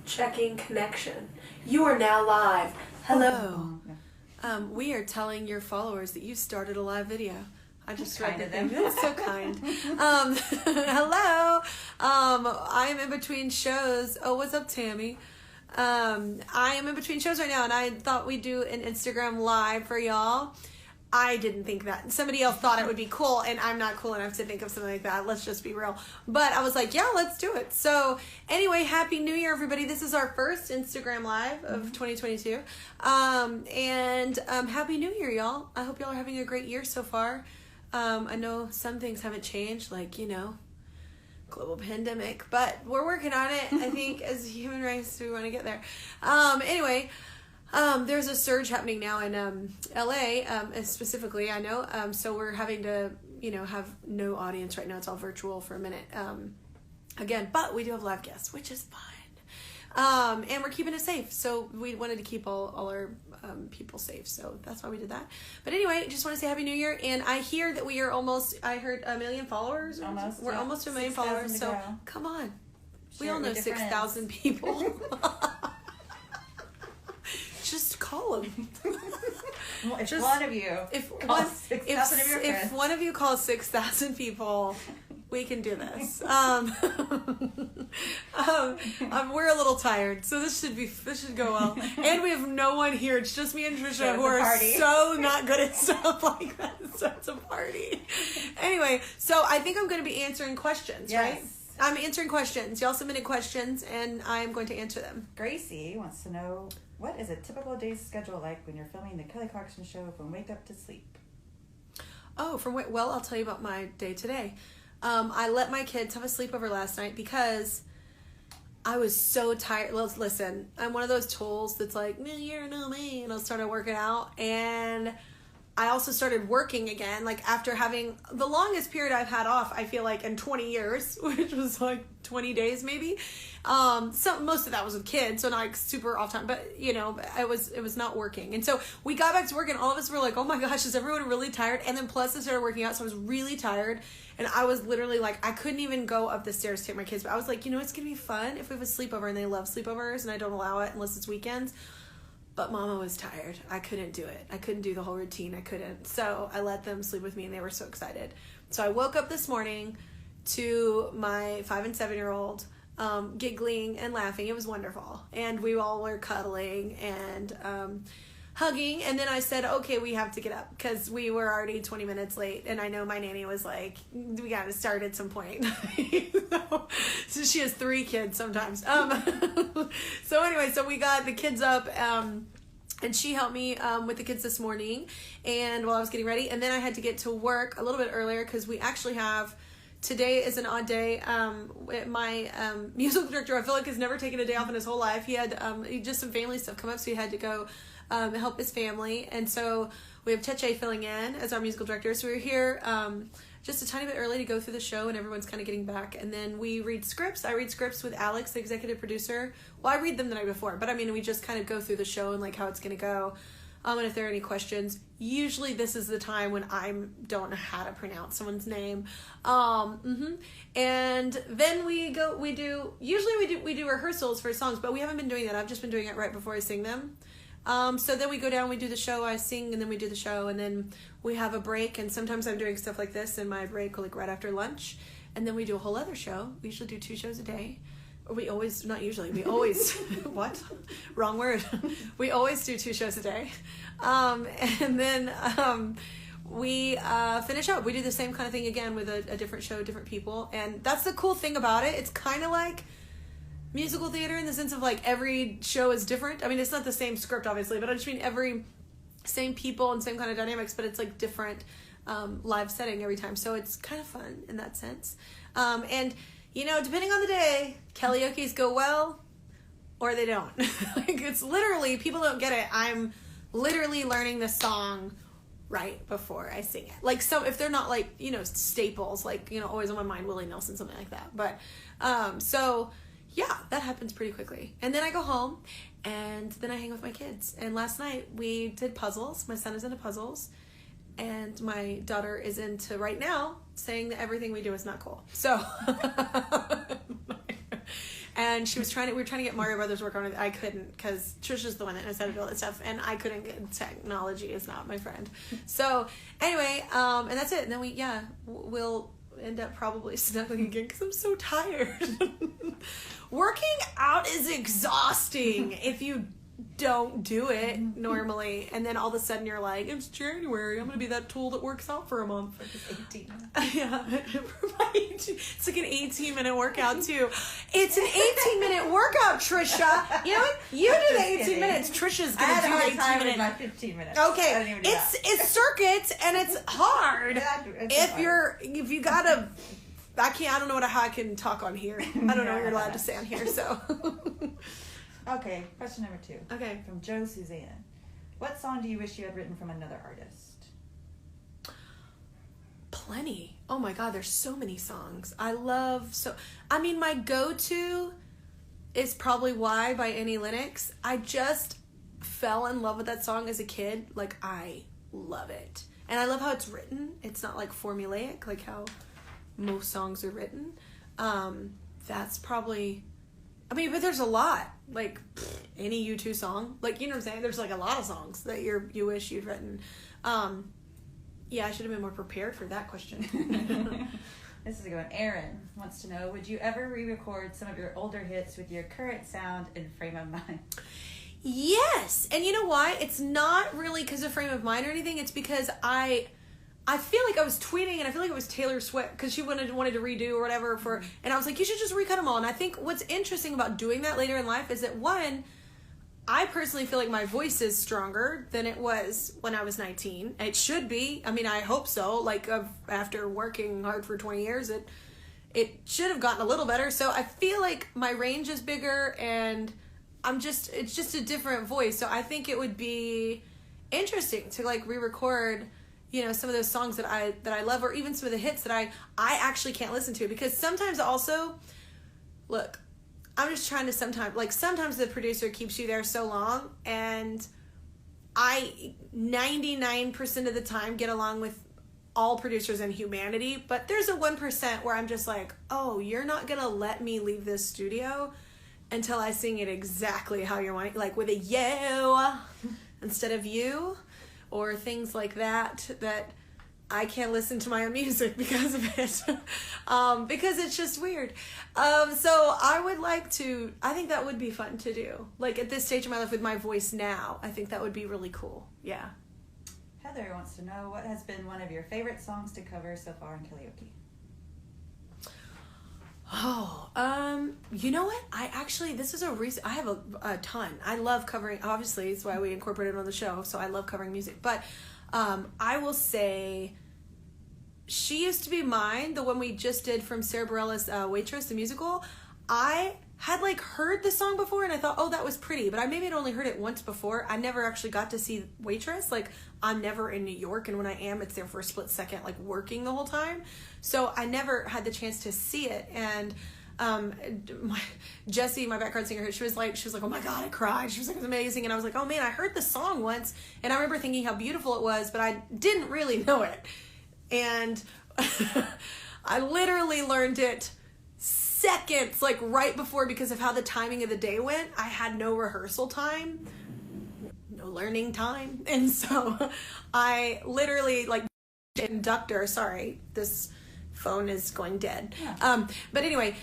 Checking connection. You are now live. Hello. We are telling your followers that you started a live video. I just read the thing. That's so kind. Hello. I am in between shows. Oh, what's up, Tammy? I am in between shows right now, and I thought we'd do an Instagram live for y'all. I didn't think that. Somebody else thought it would be cool, and I'm not cool enough to think of something like that. Let's just be real. But I was like, yeah, let's do it. So anyway, Happy New Year, everybody. This is our first Instagram Live of 2022. Happy New Year, y'all. I hope y'all are having a great year so far. I know some things haven't changed, like, global pandemic, but we're working on it. I think as a human race, we want to get there. Anyway, there's a surge happening now in LA, specifically, I know. So we're having to, have no audience right now. It's all virtual for a minute. Again, but we do have live guests, which is fun. And we're keeping it safe. So we wanted to keep all our people safe. So that's why we did that. But anyway, just want to say Happy New Year. And I hear that we are I heard 1 million followers. Almost. We're almost to 1 million followers. So come on. We all know 6,000 people. Just call them. Well, if one of you calls 6,000 of your friends. If one of you calls 6,000 people, we can do this. We're a little tired, so this should go well. And we have no one here. It's just me and Trisha, who are so not good at stuff like that. So it's a party. Anyway, so I think I'm going to be answering questions, right? I'm answering questions. Y'all submitted questions, and I'm going to answer them. Gracie wants to know, what is a typical day's schedule like when you're filming the Kelly Clarkson Show from wake up to sleep? Oh, well, I'll tell you about my day today. I let my kids have a sleepover last night because I was so tired. Listen, I'm one of those tools that's like, no, you're no me, and I'll start working out, and I also started working again, like after having the longest period I've had off, I feel like in 20 years, which was like 20 days maybe. Most of that was with kids, so not like super off time, but it was not working. And so we got back to work and all of us were like, oh my gosh, is everyone really tired? And then plus I started working out, so I was really tired. And I was literally like, I couldn't even go up the stairs to take my kids, but I was like, it's going to be fun if we have a sleepover, and they love sleepovers and I don't allow it unless it's weekends. But Mama was tired. I couldn't do it. I couldn't do the whole routine. I couldn't. So I let them sleep with me, and they were so excited. So I woke up this morning to my 5 and 7-year-old giggling and laughing. It was wonderful. And we all were cuddling and hugging. And then I said, okay, we have to get up because we were already 20 minutes late. And I know my nanny was like, we got to start at some point. So she has 3 kids sometimes. So anyway, so we got the kids up, and she helped me with the kids this morning and while I was getting ready. And then I had to get to work a little bit earlier because we actually have, today is an odd day. My musical director, I feel like, has never taken a day off in his whole life. He had just some family stuff come up, so he had to go help his family. And so we have Teche filling in as our musical director. So we're here just a tiny bit early to go through the show, and everyone's kind of getting back. And then we read scripts. I read scripts with Alex, the executive producer. Well, I read them the night before, but we just kind of go through the show and like how it's going to go. And if there are any questions, usually this is the time when I don't know how to pronounce someone's name. And then we do rehearsals for songs, but we haven't been doing that. I've just been doing it right before I sing them. So then we go down, we do the show, I sing, and then we do the show, and then we have a break, and sometimes I'm doing stuff like this in my break, like right after lunch, and then we do a whole other show. We usually do 2 shows a day. We always what? Wrong word. We always do 2 shows a day. And then we finish up. We do the same kind of thing again with a different show, different people, and that's the cool thing about it. It's kind of like musical theater in the sense of like every show is different. It's not the same script obviously, but I just mean every same people and same kind of dynamics, but it's like different live setting every time. So it's kind of fun in that sense. And depending on the day, karaoke's go well or they don't. Like it's literally, people don't get it. I'm literally learning the song right before I sing it. Like, so if they're not like, staples, like, always on my mind, Willie Nelson, something like that. But so yeah, that happens pretty quickly. And then I go home, and then I hang with my kids. And last night we did puzzles. My son is into puzzles, and my daughter is into, right now, saying that everything we do is not cool. So and we were trying to get Mario Brothers to work on it. I couldn't, because Trisha's the one that knows how to do all that stuff, and I couldn't get, technology is not my friend. So anyway, and that's it. And then we'll end up probably snuggling again because I'm so tired. Working out is exhausting if you don't do it normally, and then all of a sudden you're like, it's January, I'm gonna be that tool that works out for a month. For just 18 minutes. Yeah. It's like an 18-minute workout too. It's an 18-minute workout, Trisha. You know what? You do the 18 minutes. Trisha's gonna do the 18 minutes. My 15 minutes. Okay. It's circuits and it's hard. If you gotta, I don't know how I can talk on here. I don't know what you're allowed to say on here, so. Okay, question number 2. Okay. From Joe Suzanne. What song do you wish you had written from another artist? Plenty. Oh my God, there's so many songs. My go-to is probably Why by Annie Lennox. I just fell in love with that song as a kid. Like, I love it. And I love how it's written. It's not like formulaic, like how most songs are written. That's probably... but there's a lot. Like, any U2 song. Like, you know what I'm saying? There's, like, a lot of songs that you wish you'd written. Yeah, I should have been more prepared for that question. This is a good one. Aaron wants to know, would you ever re-record some of your older hits with your current sound and frame of mind? Yes! And you know why? It's not really because of frame of mind or anything. It's because I feel like I was tweeting, and I feel like it was Taylor Swift, because she wanted to redo or whatever and I was like, you should just recut them all. And I think what's interesting about doing that later in life is that, one, I personally feel like my voice is stronger than it was when I was 19. It should be. I hope so. Like, after working hard for 20 years, it should have gotten a little better. So I feel like my range is bigger, and it's just a different voice. So I think it would be interesting to, like, re-record, some of those songs that I love, or even some of the hits that I actually can't listen to, because sometimes also, look, I'm just trying to sometimes the producer keeps you there so long, and I 99% of the time get along with all producers in humanity, but there's a 1% where I'm just like, oh, you're not gonna let me leave this studio until I sing it exactly how you're wanting, like with a yo instead of you. Or things like that I can't listen to my own music because of it. Because it's just weird. So I would I think that would be fun to do. Like, at this stage of my life with my voice now, I think that would be really cool. Yeah. Heather wants to know, what has been one of your favorite songs to cover so far in karaoke? Oh, you know what? This is I have a ton. I love covering, obviously, it's why we incorporated it on the show, so I love covering music. But, I will say, She Used to Be Mine, the one we just did from Sarah Bareilles' Waitress, the musical. I had, heard the song before, and I thought, oh, that was pretty, but I maybe had only heard it once before. I never actually got to see Waitress. I'm never in New York, and when I am, it's there for a split second, working the whole time. So I never had the chance to see it. And Jessie, my background singer, she was like, oh my God, I cried. She was like, it was amazing. And I was like, oh man, I heard the song once, and I remember thinking how beautiful it was, but I didn't really know it. And I literally learned it seconds, right before, because of how the timing of the day went. I had no rehearsal time, no learning time, and so I literally, conductor, sorry, this phone is going dead. Yeah. But anyway,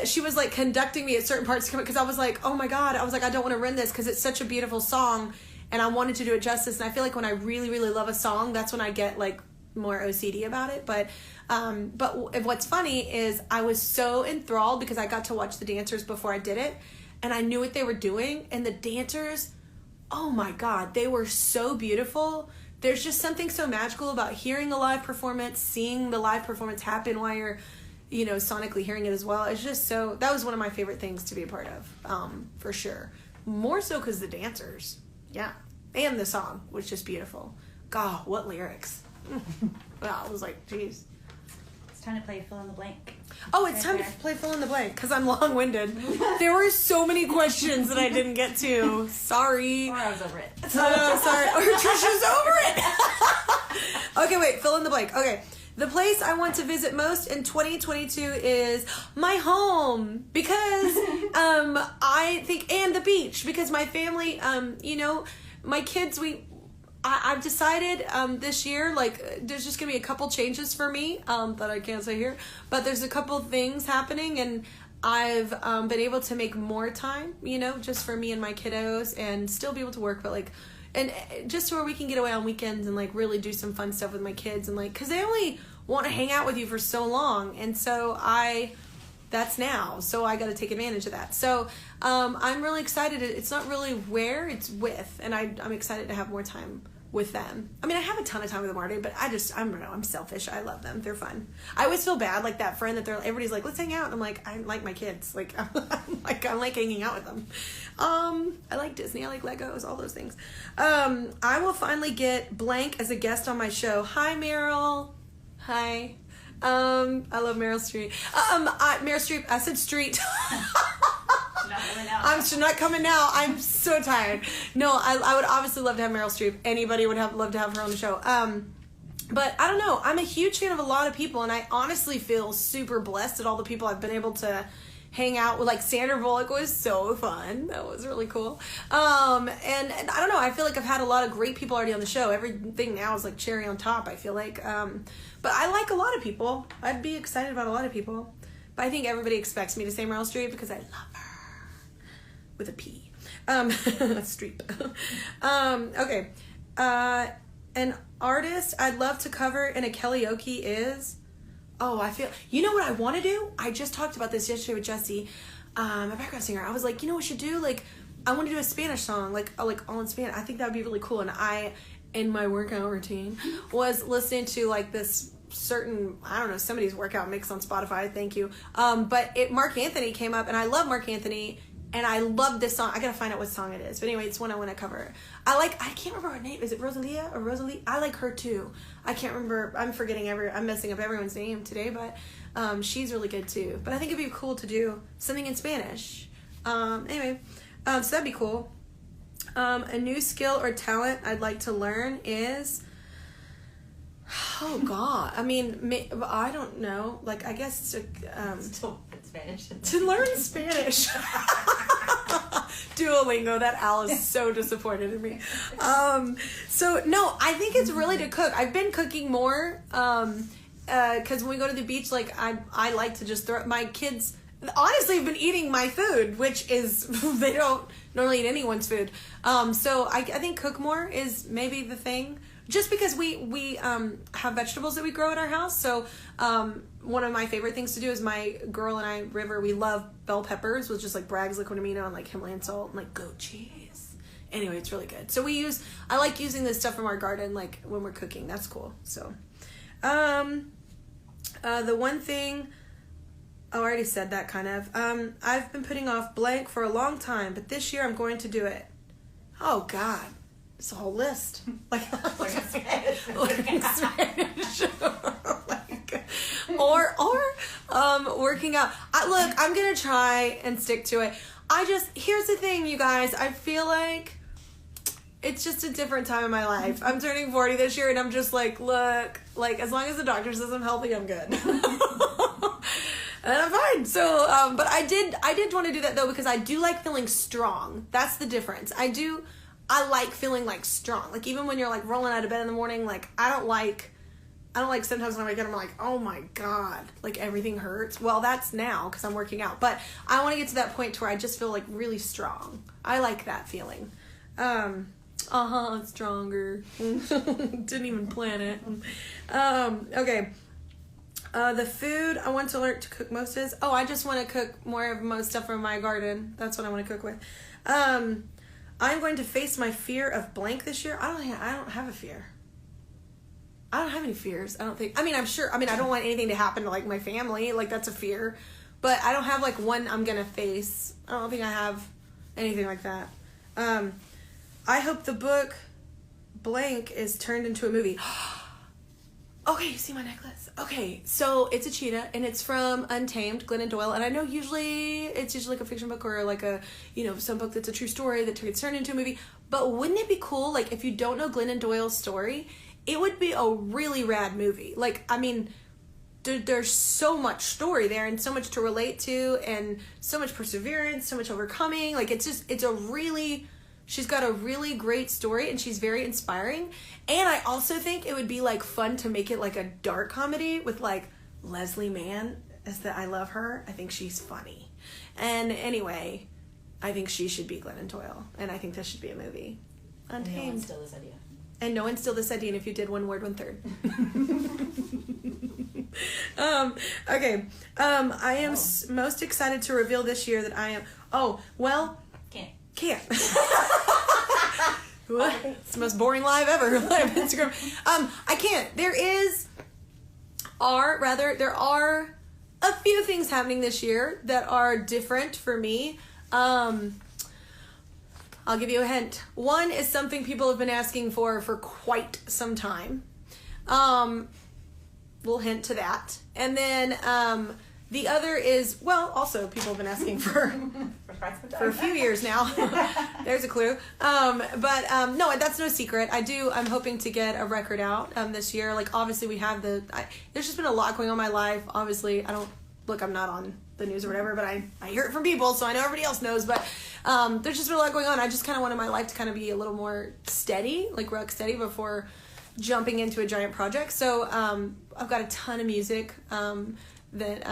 she was conducting me at certain parts, because I was like, oh my God, I was like, I don't want to ruin this because it's such a beautiful song, and I wanted to do it justice. And I feel like when I really, really love a song, that's when I get more OCD about it. But what's funny is I was so enthralled because I got to watch the dancers before I did it, and I knew what they were doing, and the dancers, oh my God, they were so beautiful. There's just something so magical about hearing a live performance, seeing the live performance happen while you're, sonically hearing it as well. It's just that was one of my favorite things to be a part of, for sure. More so because the dancers, yeah, and the song was just beautiful. God, what lyrics. Wow, I was like, geez. It's time to play fill in the blank. Oh, it's time to play fill in the blank, because I'm long-winded. There were so many questions that I didn't get to. Sorry. Or I was over it. Sorry. Or Trisha's over it. Okay, wait, fill in the blank. Okay, The place I want to visit most in 2022 is my home because I think, and the beach, because my family, you know, my kids, I've decided this year, like, there's just gonna be a couple changes for me that I can't say here, but there's a couple things happening, and I've been able to make more time, you know, just for me and my kiddos, and still be able to work, but like, and just where we can get away on weekends and like really do some fun stuff with my kids, and like, because they only want to hang out with you for so long, and so that's now, so I got to take advantage of that. So I'm really excited. It's not really where, it's with, and I'm excited to have more time with them. I mean, I have a ton of time with them already, but I don't know, I'm selfish. I love them. They're fun. I always feel bad, like that friend that everybody's like, let's hang out. And I'm like, I like my kids. Like, I like hanging out with them. I like Disney. I like Legos, all those things. I will finally get blank as a guest on my show. Hi, Meryl. Hi. I love Meryl Streep. Meryl Streep, I said street. I'm not coming now. I'm so tired. No, I would obviously love to have Meryl Streep. Anybody would love to have her on the show. But I don't know. I'm a huge fan of a lot of people, and I honestly feel super blessed at all the people I've been able to hang out with. Like Sandra Bullock was so fun. That was really cool. And I don't know. I feel like I've had a lot of great people already on the show. Everything now is like cherry on top, I feel like. But I like a lot of people. I'd be excited about a lot of people. But I think everybody expects me to say Meryl Streep because I love her. With a P. Streep. Okay. An artist I'd love to cover in a karaoke is... Oh, you know what I want to do? I just talked about this yesterday with Jessie, my background singer. I was like, you know what we should do? Like, I want to do a Spanish song, like all in Spanish. I think that would be really cool. And in my workout routine, was listening to like this certain, I don't know, somebody's workout mix on Spotify. Thank you. But Mark Anthony came up, and I love Mark Anthony. And I love this song. I gotta find out what song it is. But anyway, it's one I want to cover. I can't remember her name. Is it Rosalia or Rosalie? I like her too. I can't remember. I'm messing up everyone's name today, but she's really good too. But I think it'd be cool to do something in Spanish. Anyway, so that'd be cool. A new skill or talent I'd like to learn is... Oh God! I mean, I don't know. Like, I guess to learn Spanish. Duolingo. That Al is so disappointed in me. So no, I think it's really to cook. I've been cooking more. Because when we go to the beach, like I like to just throw my kids. Honestly, have been eating my food, which is they don't normally eat anyone's food. So I think cook more is maybe the thing. Just because we have vegetables that we grow at our house. So one of my favorite things to do is my girl and I, River, we love bell peppers with just like Bragg's liquid amino and like Himalayan salt and like goat cheese. Anyway, it's really good. So I like using this stuff from our garden like when we're cooking. That's cool. So the one thing, I already said that kind of. I've been putting off blank for a long time, but this year I'm going to do it. Oh God. It's a whole list. Like learning Spanish. or working out. I'm gonna try and stick to it. Here's the thing, you guys. I feel like it's just a different time in my life. I'm turning 40 this year, and I'm just like, look, like as long as the doctor says I'm healthy, I'm good. And I'm fine. So, but I did want to do that though because I do like feeling strong. That's the difference. I like feeling like strong. Like even when you're like rolling out of bed in the morning, like I don't like sometimes when I wake up I'm like, oh my God, like everything hurts. Well, that's now because I'm working out. But I want to get to that point where I just feel like really strong. I like that feeling. Stronger. Didn't even plan it. Okay. The food I want to learn to cook most is, I just want to cook more of most stuff from my garden. That's what I want to cook with. I'm going to face my fear of blank this year. I don't have a fear. I don't have any fears. I don't think. I mean, I'm sure. I mean, I don't want anything to happen to like my family. Like that's a fear. But I don't have like one I'm going to face. I don't think I have anything like that. I hope the book blank is turned into a movie. Okay, you see my necklace? Okay, so it's a cheetah, and it's from Untamed, Glennon Doyle, and I know it's usually like a fiction book or like a, some book that's a true story that gets turned into a movie, but wouldn't it be cool, like, if you don't know Glennon Doyle's story, it would be a really rad movie. Like, I mean, there's so much story there and so much to relate to and so much perseverance, so much overcoming. Like, she's got a really great story and she's very inspiring. And I also think it would be like fun to make it like a dark comedy with like Leslie Mann I love her. I think she's funny. And anyway, I think she should be Glennon Doyle. And I think this should be a movie. Untamed. And no one stole this idea. And no one steal this idea, and if you did, 1 word, 1/3. Okay. I am most excited to reveal this year that I am... Oh, well... Can't. It's the most boring live ever. Live Instagram. I can't. There are a few things happening this year that are different for me. I'll give you a hint. One is something people have been asking for quite some time. Little hint to that. And then the other is, well, also people have been asking for a few years now. There's a clue. No, that's no secret. I'm hoping to get a record out this year. Like, obviously we have there's just been a lot going on in my life. Obviously, I'm not on the news or whatever, but I hear it from people, so I know everybody else knows. But there's just been a lot going on. I just kind of wanted my life to kind of be a little more steady, like rock steady, before jumping into a giant project. So I've got a ton of music that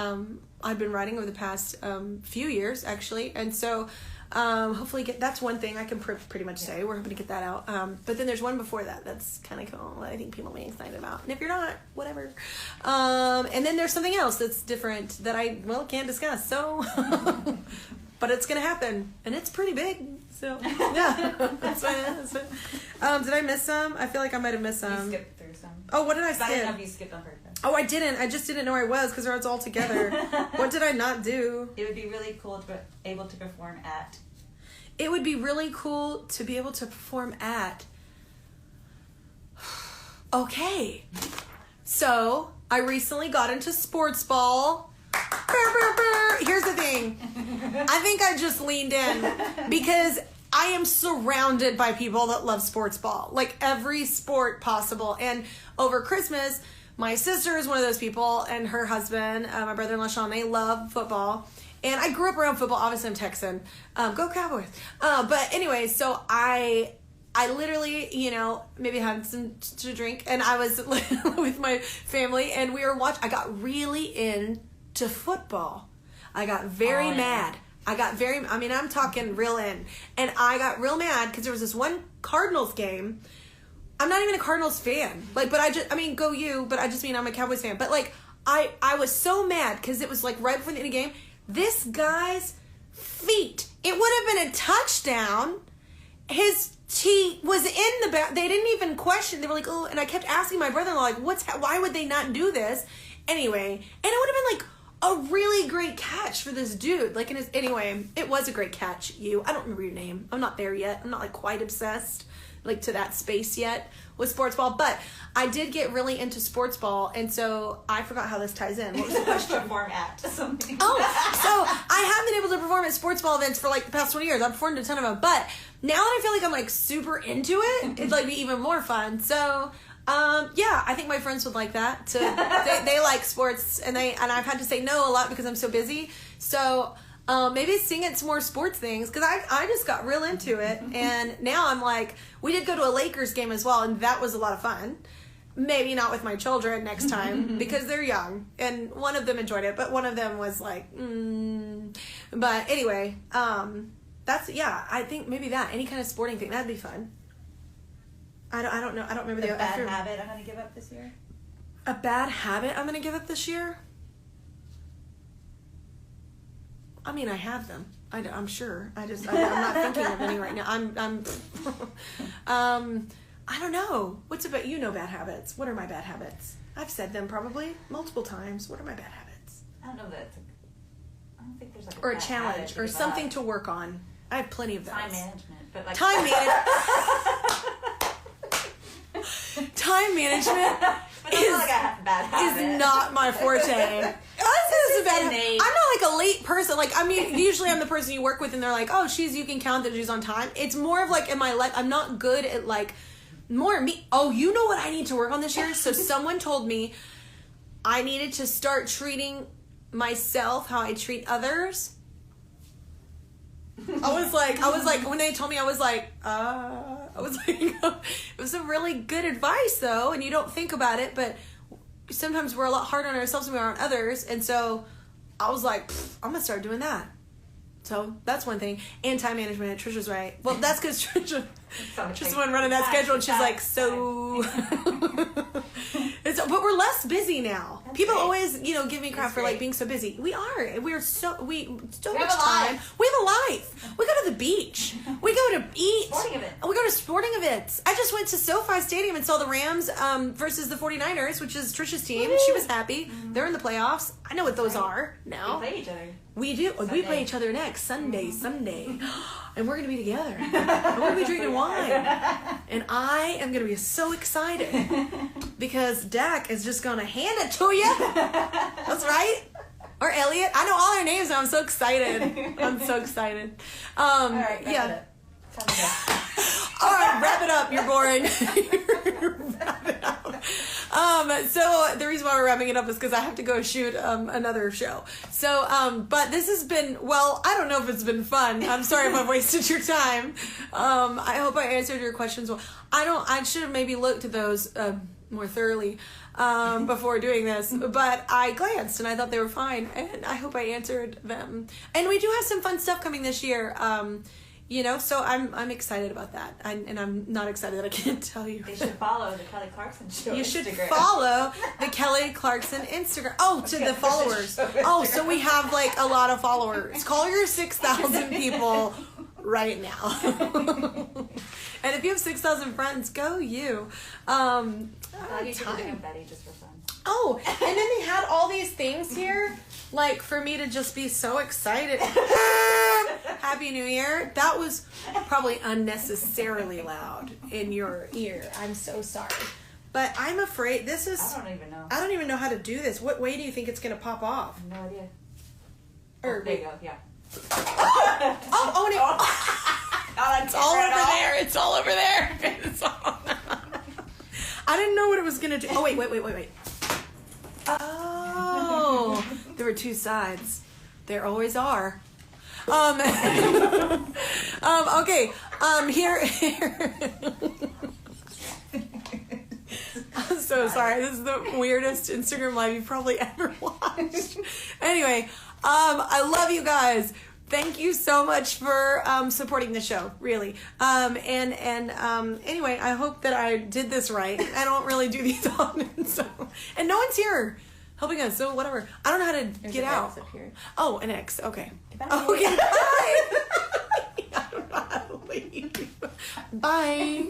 I've been writing over the past few years, actually. And so hopefully that's one thing I can pretty much say. We're hoping to get that out. But then there's one before that that's kind of cool that I think people may be excited about. And if you're not, whatever. And then there's something else that's different that I can't discuss. So, but it's going to happen. And it's pretty big. So, yeah. That's fine. Did I miss some? I feel like I might have missed some. You skipped through some. Oh, what did I skip? I didn't know if you skipped on purpose. Oh, I didn't. I just didn't know I was because it's all together. What did I not do? It would be really cool to be able to perform at. It would be really cool to be able to perform at. Okay. So, I recently got into sports ball. Here's the thing. I think I just leaned in because I am surrounded by people that love sports ball. Like every sport possible. And over Christmas, my sister is one of those people, and her husband, my brother-in-law Sean, they love football. And I grew up around football. Obviously, I'm Texan. Go Cowboys. But anyway, so I literally, maybe had some to drink, and I was with my family, and we were watching. I got really into football. I got very mad. I'm talking real in. And I got real mad because there was this one Cardinals game. I'm not even a Cardinals fan. Go you, but I just mean I'm a Cowboys fan. But, I was so mad because it was, right before the end of the game. This guy's feet. It would have been a touchdown. He was in the back. They didn't even question. They were like, oh, and I kept asking my brother-in-law, why would they not do this? Anyway, and it would have been, a really great catch for this dude. Anyway, it was a great catch. I don't remember your name. I'm not there yet. I'm not, quite obsessed, to that space yet with sports ball. But I did get really into sports ball, and so I forgot how this ties in. What was the question? Perform at something. Oh, so I have been able to perform at sports ball events for, the past 20 years. I've performed a ton of them. But now that I feel like I'm, super into it, it'd, be even more fun. So... I think my friends would like that. They like sports, and I've had to say no a lot because I'm so busy. So maybe sing at some more sports things because I just got real into it, and now I'm we did go to a Lakers game as well, and that was a lot of fun. Maybe not with my children next time because they're young, and one of them enjoyed it, but one of them was But anyway, I think maybe any kind of sporting thing that'd be fun. I don't know. I don't remember the bad habit I'm going to give up this year. A bad habit I'm going to give up this year? I mean, I have them. I'm sure. I'm not thinking of any right now. I don't know. What's about bad habits? What are my bad habits? I've said them probably multiple times. What are my bad habits? I don't know that. I don't think there's or a challenge or something to work on. I have plenty of those. Time management, but time management. Time management is not my forte. I'm not a late person. Usually I'm the person you work with and they're like, oh, you can count that she's on time. It's more of in my life, I'm not good at More me. Oh, you know what I need to work on this year? So someone told me I needed to start treating myself how I treat others. I was like, when they told me, it was like, it was a really good advice though, and you don't think about it, but sometimes we're a lot harder on ourselves than we are on others, and so I was like, I'm gonna start doing that. So that's one thing. And time management. Trisha's right. Well, that's because Trisha's the one running that schedule, and she's like, so. But we're less busy now. That's People great. Always, give me crap for like being so busy. We are. We have so much time. We have a life. We go to the beach. We go to eat. Sporting events. We go to sporting events. I just went to SoFi Stadium and saw the Rams versus the 49ers, which is Trisha's team. Woo-hoo. She was happy. Mm-hmm. They're in the playoffs. I know what those are now. We play each other. We do. Sunday. We play each other next Sunday. And we're going to be together. And we're going to be drinking wine. And I am going to be so excited because Dak is just going to hand it to you. That's right. Or Elliot. I know all their names and I'm so excited. I'm so excited. All right, yeah. All right, wrap it up. You're boring. Wrap it up. So the reason why we're wrapping it up is because I have to go shoot another show. So, but this has been, I don't know if it's been fun. I'm sorry if I've wasted your time. I hope I answered your questions well. I should have maybe looked at those more thoroughly before doing this, but I glanced and I thought they were fine, and I hope I answered them. And we do have some fun stuff coming this year. So I'm excited about that, and I'm not excited that I can't tell you. They should follow the Kelly Clarkson Show. You should follow the Kelly Clarkson Instagram. Oh, to the followers. Oh, so we have like a lot of followers. Call your 6,000 people right now. And if you have 6,000 friends, go you. You should be doing Betty just for fun. Oh, and then they had all these things here, like for me to just be so excited. Happy New Year. That was probably unnecessarily loud in your ear. I'm so sorry. But I'm afraid this is... I don't even know. I don't even know how to do this. What way do you think it's going to pop off? No idea. There you go, yeah. It's all over there. It's all over there. I didn't know what it was going to do. Oh, wait. Oh, there were two sides. There always are. Okay. Here. I'm so sorry. This is the weirdest Instagram live you've probably ever watched. Anyway, I love you guys. Thank you so much for supporting the show, really. Anyway, I hope that I did this right. I don't really do these often, and no one's here helping us, so whatever. I don't know how to get out. Oh, an X. Okay. Goodbye. Okay. Bye. I don't know how to leave. Bye.